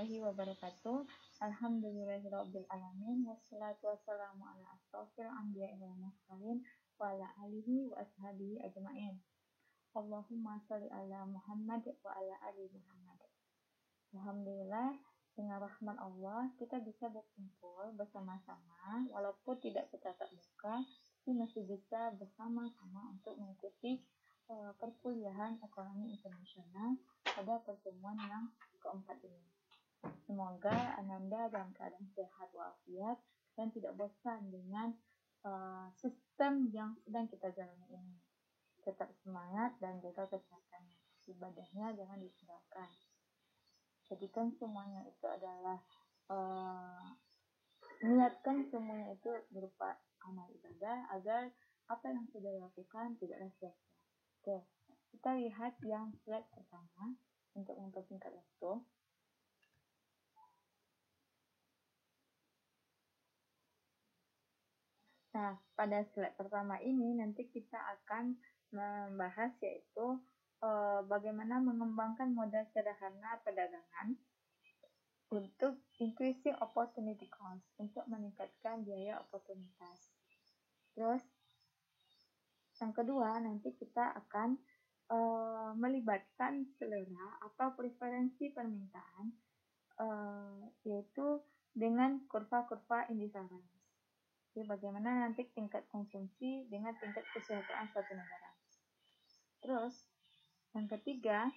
warahmatullahi wabarakatuh. Alhamdulillahirabbil alamin wassalatu wassalamu ala asrofil anbiya'i wal mursalin wa ala alihi wa ashabihi ajmain. Allahumma sholli ala Muhammad wa ala ali Muhammad. Alhamdulillah, dengan rahmat Allah kita bisa berkumpul bersama-sama walaupun tidak bertatap muka, tapi masih bisa bersama-sama untuk mengikuti perkuliahan ekonomi internasional pada pertemuan yang keempat ini. Semoga Ananda dalam keadaan sehat walafiat dan tidak bosan dengan sistem yang sedang kita jalani ini. Tetap semangat dan jaga kesehatannya. Ibadahnya jangan ditinggalkan. Jadikan semuanya itu adalah niatkan semuanya itu berupa amal ibadah agar apa yang sudah dilakukan tidaklah sia-sia. Oke, kita lihat yang slide pertama untuk mempersingkat waktu. Nah, pada slide pertama ini nanti kita akan membahas yaitu bagaimana mengembangkan modal sederhana perdagangan untuk increasing opportunity cost, untuk meningkatkan biaya oportunitas. Terus, yang kedua, nanti kita akan melibatkan selera atau preferensi permintaan, yaitu dengan kurva-kurva indifference. Jadi bagaimana nanti tingkat konsumsi dengan tingkat kesejahteraan suatu negara. Terus, yang ketiga,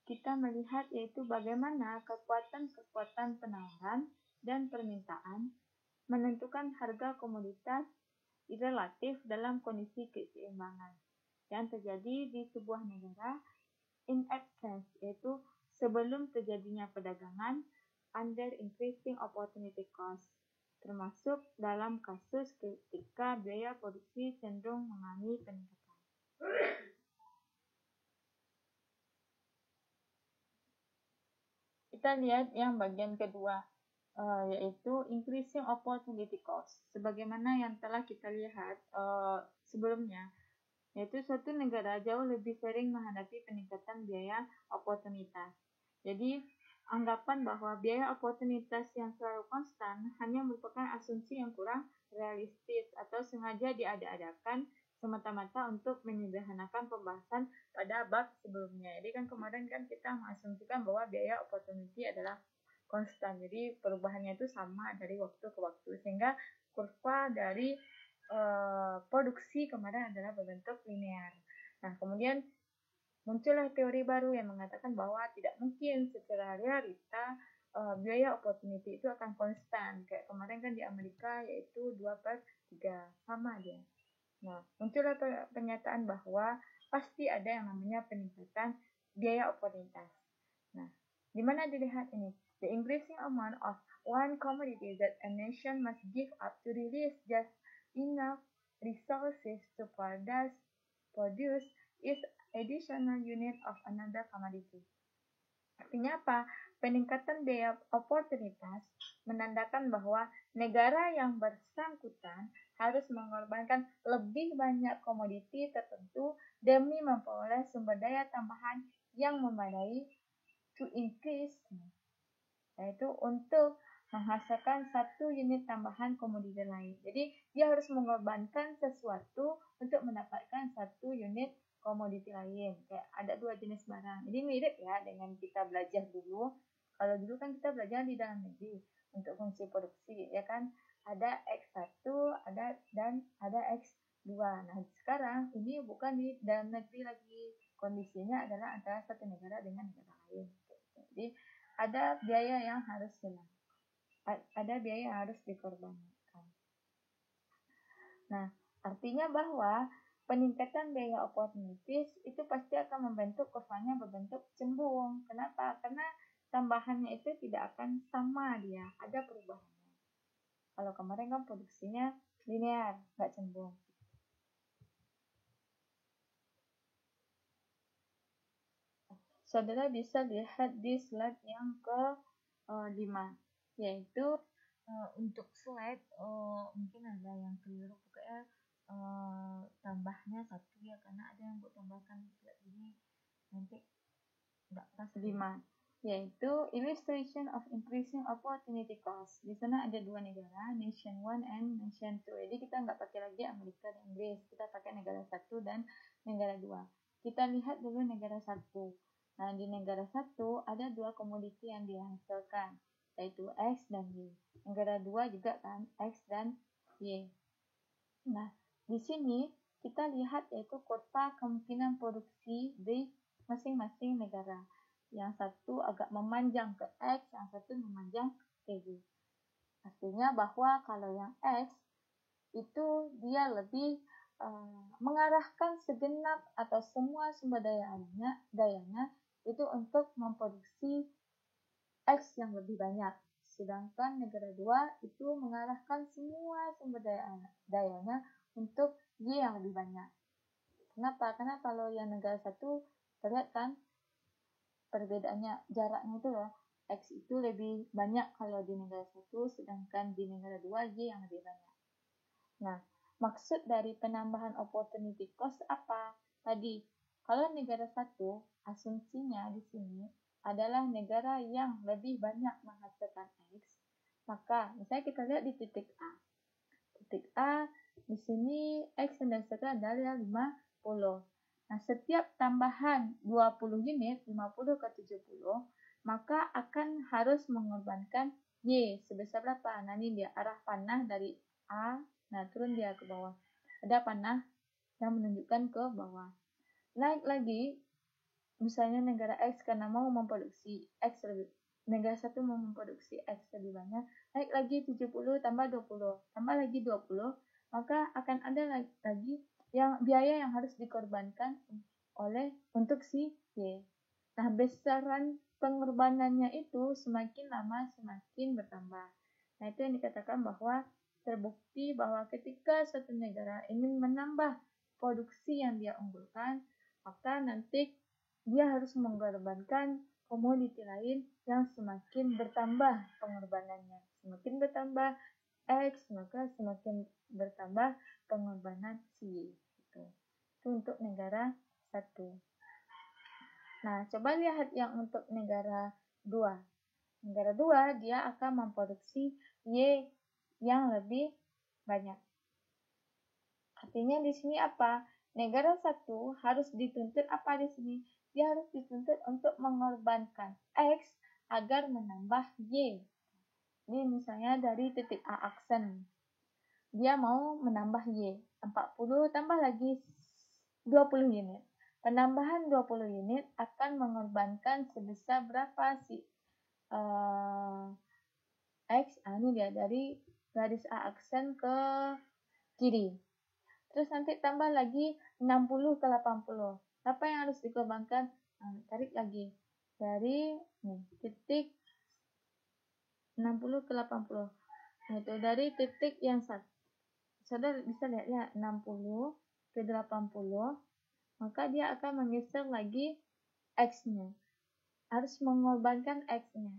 kita melihat yaitu bagaimana kekuatan-kekuatan penawaran dan permintaan menentukan harga komoditas relatif dalam kondisi keseimbangan yang terjadi di sebuah negara in absence, yaitu sebelum terjadinya perdagangan under increasing opportunity cost, termasuk dalam kasus ketika biaya produksi cenderung mengalami peningkatan. Kita lihat yang bagian kedua, yaitu increasing opportunity cost. Sebagaimana yang telah kita lihat sebelumnya, yaitu suatu negara jauh lebih sering menghadapi peningkatan biaya oportunitas. Jadi, anggapan bahwa biaya oportunitas yang selalu konstan hanya merupakan asumsi yang kurang realistis atau sengaja diada-adakan semata-mata untuk menyederhanakan pembahasan pada bab sebelumnya. Jadi kan kemarin kan kita mengasumsikan bahwa biaya opportunity adalah konstan. Jadi perubahannya itu sama dari waktu ke waktu, sehingga kurva dari produksi kemarin adalah berbentuk linear. Nah, kemudian muncullah teori baru yang mengatakan bahwa tidak mungkin secara realita biaya opportunity itu akan konstan. Kayak kemarin kan di Amerika yaitu 2/3, sama dia. Nah, muncullah pernyataan bahwa pasti ada yang namanya peningkatan biaya opportunitas. Nah, di mana dilihat ini? The increasing amount of one commodity that a nation must give up to release just enough resources to produce is additional unit of another commodity. Artinya apa? Peningkatan biaya oportunitas menandakan bahwa negara yang bersangkutan harus mengorbankan lebih banyak komoditi tertentu demi memperoleh sumber daya tambahan yang memadai to increase, yaitu untuk menghasilkan satu unit tambahan komoditi lain. Jadi dia harus mengorbankan sesuatu untuk mendapatkan satu unit komoditi lain. Kayak ada dua jenis barang. Jadi mirip ya dengan kita belajar dulu. Kalau dulu kan kita belajar di dalam negeri untuk fungsi produksi, ya kan? Ada X1, dan ada X2. Nah, sekarang ini bukan di dalam negeri lagi. Kondisinya adalah antara satu negara dengan negara lain. Jadi ada biaya yang harus hilang. Ada biaya yang harus dikorbankan. Nah, artinya bahwa peningkatan biaya opportunities itu pasti akan membentuk kurvanya berbentuk cembung. Kenapa? Karena tambahannya itu tidak akan sama dia, ada perubahannya. Kalau kemarin kan produksinya linear, nggak cembung. Saudara bisa lihat di slide yang ke-5, yaitu untuk slide mungkin ada yang keliru, pokoknya tambahnya 1 ya, karena ada yang buat tambahkan slide ini nanti nggak pas 5. yaitu illustration of increasing opportunity cost. Di sana ada dua negara, nation 1 and nation 2. Jadi kita nggak pakai lagi Amerika dan Inggris, kita pakai negara 1 dan negara 2. Kita lihat dulu negara 1. Nah, di negara 1 ada dua komoditi yang dihasilkan, yaitu X dan Y. Negara 2 juga kan, X dan Y. Nah, di sini kita lihat yaitu kurva kemungkinan produksi di masing-masing negara. Yang satu agak memanjang ke X, yang satu memanjang ke Y. Artinya bahwa kalau yang X itu dia lebih mengarahkan segenap atau semua sumber dayanya itu untuk memproduksi X yang lebih banyak. Sedangkan negara 2 itu mengarahkan semua sumber dayanya untuk Y yang lebih banyak. Kenapa? Karena kalau yang negara 1 terlihat kan perbedaannya, jaraknya itu loh. X itu lebih banyak kalau di negara 1, sedangkan di negara 2 Y yang lebih banyak. Nah, maksud dari penambahan opportunity cost apa? Tadi, kalau negara 1, asumsinya di sini adalah negara yang lebih banyak menghasilkan X, maka misalnya kita lihat di titik A. Titik A, di sini X yang dihasilkan adalah 50. Nah, setiap tambahan 20 unit, 50 ke 70, maka akan harus mengorbankan Y sebesar berapa? Nah, ini dia arah panah dari A, nah turun dia ke bawah. Ada panah yang menunjukkan ke bawah. Naik lagi, misalnya negara X karena mau memproduksi X lebih, negara 1 mau memproduksi X lebih banyak, naik lagi 70 tambah 20, tambah lagi 20, maka akan ada lagi yang biaya yang harus dikorbankan untuk si Y. Nah, besaran pengorbanannya itu semakin lama semakin bertambah. Nah, itu yang dikatakan bahwa terbukti bahwa ketika suatu negara ingin menambah produksi yang dia unggulkan, maka nanti dia harus mengorbankan komoditi lain yang semakin bertambah pengorbanannya. Semakin bertambah X, maka semakin bertambah pengorbanan Y. Itu untuk negara 1. Nah, coba lihat yang untuk negara 2. Negara 2, dia akan memproduksi Y yang lebih banyak. Artinya di sini apa? Negara 1 harus dituntut apa di sini? Dia harus dituntut untuk mengorbankan X agar menambah Y. Ini misalnya dari titik A aksen. Dia mau menambah Y. 40 tambah lagi 20 unit. Penambahan 20 unit akan mengorbankan sebesar berapa sih? X, ini dia dari garis A aksen ke kiri. Terus nanti tambah lagi 60 ke 80. Apa yang harus dikorbankan? Tarik lagi. Dari titik 60 ke 80. Itu dari titik yang satu. Saudara bisa lihat ya, 60 ke 80. Maka dia akan menggeser lagi X-nya. Harus mengorbankan X-nya.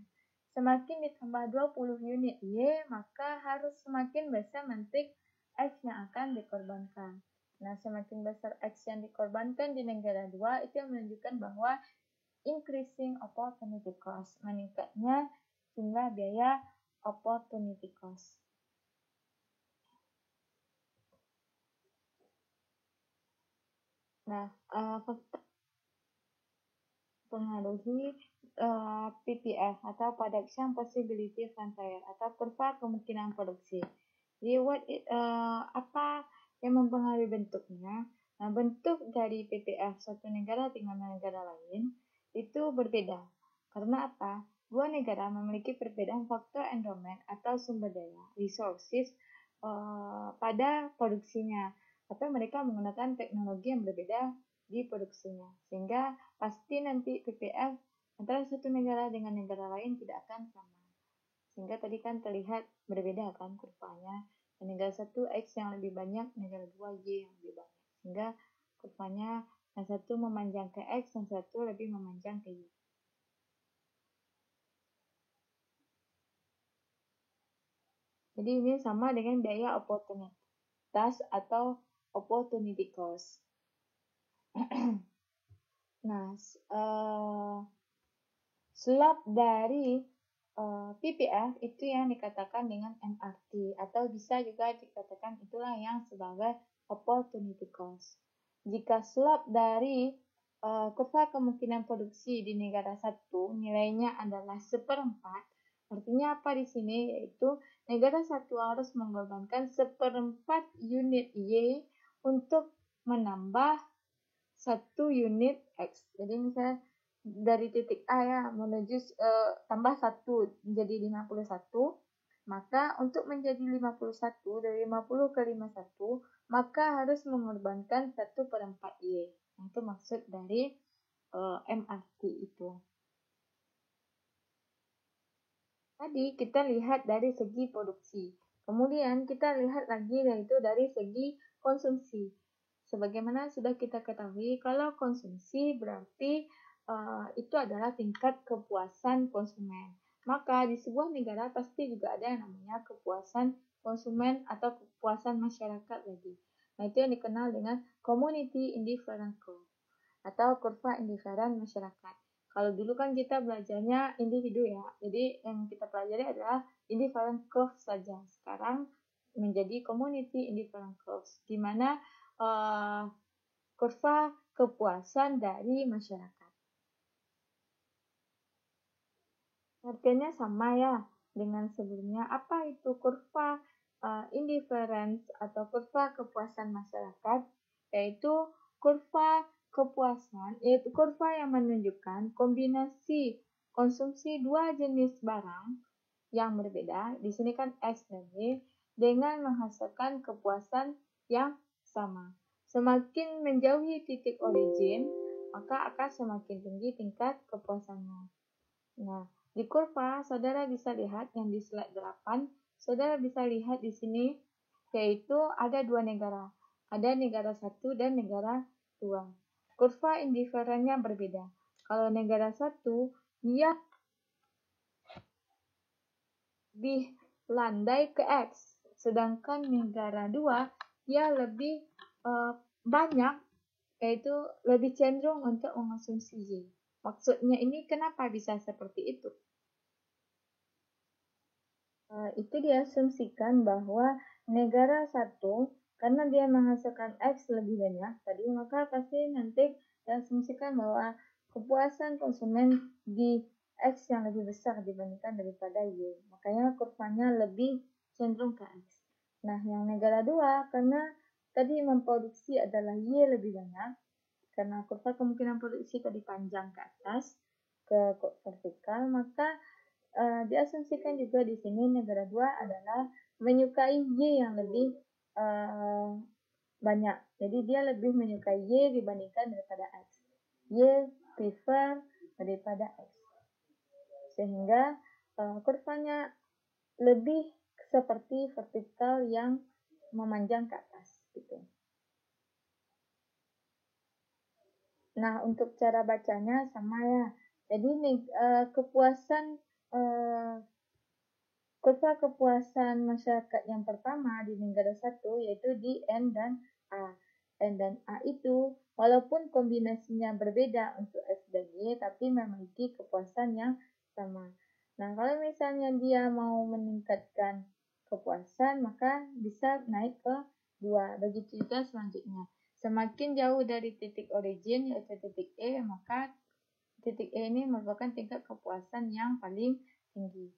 Semakin ditambah 20 unit Y, maka harus semakin besar nanti X yang akan dikorbankan. Nah, semakin besar X yang dikorbankan di negara 2, itu yang menunjukkan bahwa increasing opportunity cost, meningkatnya jumlah biaya opportunity cost. Nah, pengaruhi PPF atau Production Possibility Frontier atau kurva kemungkinan produksi. Jadi apa yang mempengaruhi bentuknya? Nah, bentuk dari PPF satu negara dengan negara lain itu berbeda. Karena apa? Dua negara memiliki perbedaan faktor environment atau sumber daya, resources pada produksinya, atau mereka menggunakan teknologi yang berbeda di produksinya, sehingga pasti nanti PPF antara satu negara dengan negara lain tidak akan sama. Sehingga tadi kan terlihat berbeda kan kurvanya. Negara 1 X yang lebih banyak, negara 2 Y yang lebih banyak. Sehingga kurvanya yang satu memanjang ke X, yang satu lebih memanjang ke Y. Jadi ini sama dengan biaya oportunitas atau opportunity cost. Nah, slope dari PPF itu yang dikatakan dengan MRT, atau bisa juga dikatakan itulah yang sebagai opportunity cost. Jika slope dari kurva kemungkinan produksi di negara satu nilainya adalah 1/4, artinya apa di sini? Yaitu negara satu harus mengorbankan 1/4 unit Y untuk menambah 1 unit X. Jadi misalnya dari titik A ya menuju tambah 1 menjadi 51, maka untuk menjadi 51 dari 50 ke 51 maka harus mengorbankan 1/4 Y. Itu maksud dari MRT itu. Tadi kita lihat dari segi produksi. Kemudian kita lihat lagi yaitu dari segi konsumsi. Sebagaimana sudah kita ketahui, kalau konsumsi berarti itu adalah tingkat kepuasan konsumen. Maka di sebuah negara pasti juga ada yang namanya kepuasan konsumen atau kepuasan masyarakat lagi. Nah, itu yang dikenal dengan community indifferent curve atau kurva indifferent masyarakat. Kalau dulu kan kita belajarnya individu ya, jadi yang kita pelajari adalah indifferent curve saja. Sekarang menjadi community indifferent curves, di mana kurva kepuasan dari masyarakat. Harganya sama ya dengan sebelumnya. Apa itu kurva indifference atau kurva kepuasan masyarakat? Yaitu kurva kepuasan, yaitu kurva yang menunjukkan kombinasi konsumsi dua jenis barang yang berbeda, di sini kan X dan Y, dengan menghasilkan kepuasan yang sama. Semakin menjauhi titik origin, maka akan semakin tinggi tingkat kepuasannya. Nah, di kurva, saudara bisa lihat yang di slide 8, saudara bisa lihat di sini, yaitu ada dua negara. Ada negara 1 dan negara 2. Kurva indiferennya berbeda. Kalau negara 1, dia lebih landai ke X, sedangkan negara 2 dia lebih banyak, yaitu lebih cenderung untuk mengonsumsi Y. Maksudnya ini kenapa bisa seperti itu? Itu diasumsikan bahwa negara 1 karena dia menghasilkan X lebih banyak tadi, maka pasti nanti diasumsikan bahwa kepuasan konsumen di X yang lebih besar dibandingkan daripada Y. Makanya kurvanya lebih cenderung ke X. Nah, yang negara 2 karena tadi memproduksi adalah Y lebih banyak, karena kurva kemungkinan produksi tadi panjang ke atas ke vertikal, maka diasumsikan juga di sini negara 2 adalah menyukai Y yang lebih banyak. Jadi dia lebih menyukai Y dibandingkan daripada X. Y prefer daripada X. Sehingga kurvanya lebih seperti vertikal yang memanjang ke atas gitu. Nah, untuk cara bacanya sama ya. Jadi kepuasan kurva kepuasan masyarakat yang pertama di negara 1 yaitu di N dan A. N dan A itu walaupun kombinasinya berbeda untuk X dan Y, tapi memiliki kepuasan yang sama. Nah, kalau misalnya dia mau meningkatkan kepuasan, maka bisa naik ke 2. Begitu juga selanjutnya. Semakin jauh dari titik origin, yaitu titik E, maka titik E ini merupakan tingkat kepuasan yang paling tinggi.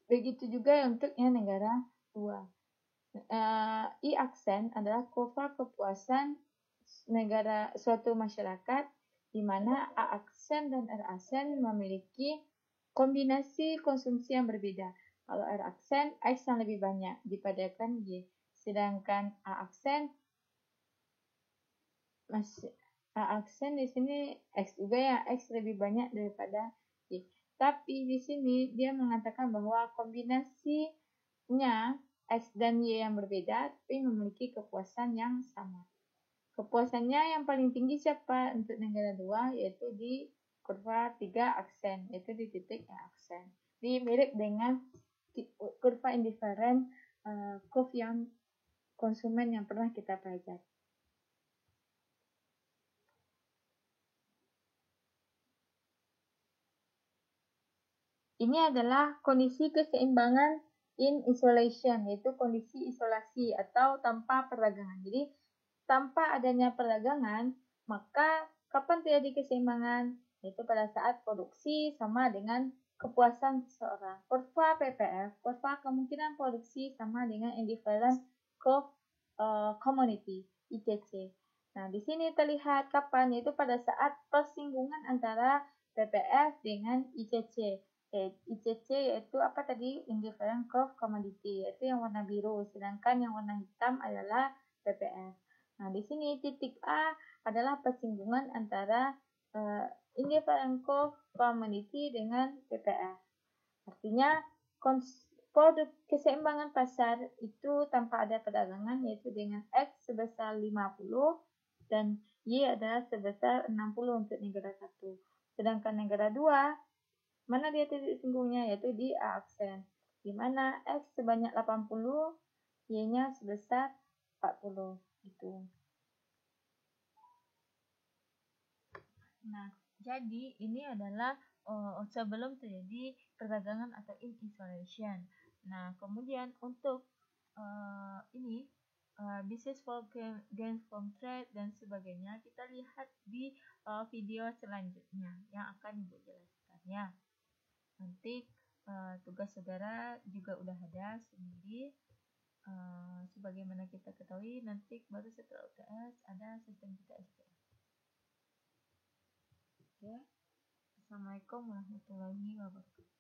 Begitu juga untuk yang negara 2. I aksen adalah kurva kepuasan negara suatu masyarakat di mana A aksen dan R aksen memiliki kombinasi konsumsi yang berbeda. Kalau R aksen, X yang lebih banyak dipadakan Y. Sedangkan A aksen di sini X juga ya, X lebih banyak daripada Y. Tapi di sini dia mengatakan bahwa kombinasinya X dan Y yang berbeda, tapi memiliki kepuasan yang sama. Kepuasannya yang paling tinggi siapa untuk negara 2, yaitu di kurva 3 aksen, yaitu di titik aksen. Ini mirip dengan kurva indifferent curve yang konsumen yang pernah kita pelajari. Ini adalah kondisi keseimbangan in isolation, yaitu kondisi isolasi atau tanpa perdagangan. Jadi, tanpa adanya perdagangan, maka kapan terjadi keseimbangan? Yaitu pada saat produksi sama dengan kepuasan seseorang. Kurva PPF, kurva kemungkinan produksi sama dengan indifference curve community, ICC. Nah, di sini terlihat kapan, yaitu pada saat persinggungan antara PPF dengan ICC. ICC yaitu apa tadi? Indifferent curve commodity, yaitu yang warna biru, sedangkan yang warna hitam adalah PPF. Nah, di sini titik A adalah persinggungan antara indifferent curve commodity dengan PPF. Artinya produk keseimbangan pasar itu tanpa ada perdagangan, yaitu dengan X sebesar 50 dan Y adalah sebesar 60 untuk negara 1. Sedangkan negara 2, mana dia titik singgungnya, yaitu di A aksen, di mana X sebanyak 80, Y-nya sebesar 40. Gitu. Nah, jadi ini adalah sebelum terjadi perdagangan atau in isolation. Nah, kemudian untuk ini business for gains from trade dan sebagainya, kita lihat di video selanjutnya yang akan Ibu jelaskan ya. Nanti tugas saudara juga udah ada sendiri. Sebagaimana kita ketahui, nanti baru setelah UTS ada sistem kita SPM. Oke. Assalamualaikum warahmatullahi wabarakatuh.